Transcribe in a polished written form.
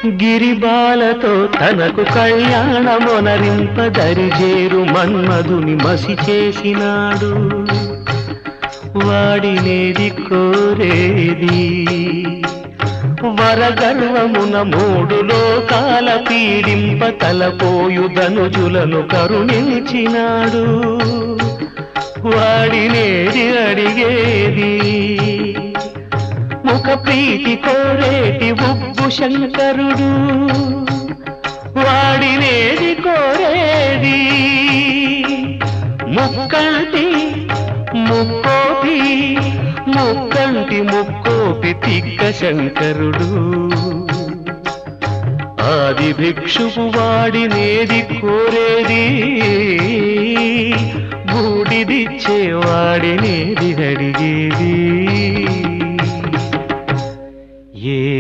గిరిబాలతో తనకు కళ్యాణమొనరింపదరిజేరు మన్మధుని మసి చేసినాడు. వాడినేది కోరేది వరగర్వమున మూడు లోకాల పీడింప తలపోయు ధనుజులను కరుణించినాడు. వాడినేది అడిగేది ముఖ ప్రీతి కోరేటి ఉబ్బు శంకరుడు. వాడినేది కోరేది ముక్కంటి ముక్కోపి ముక్కంటి ముక్కోపి తిక్క శంకరుడు. ఆది భిక్షువు వాడినేది కోరేది బూడిదిచ్చే వాడినేది అడిగేది.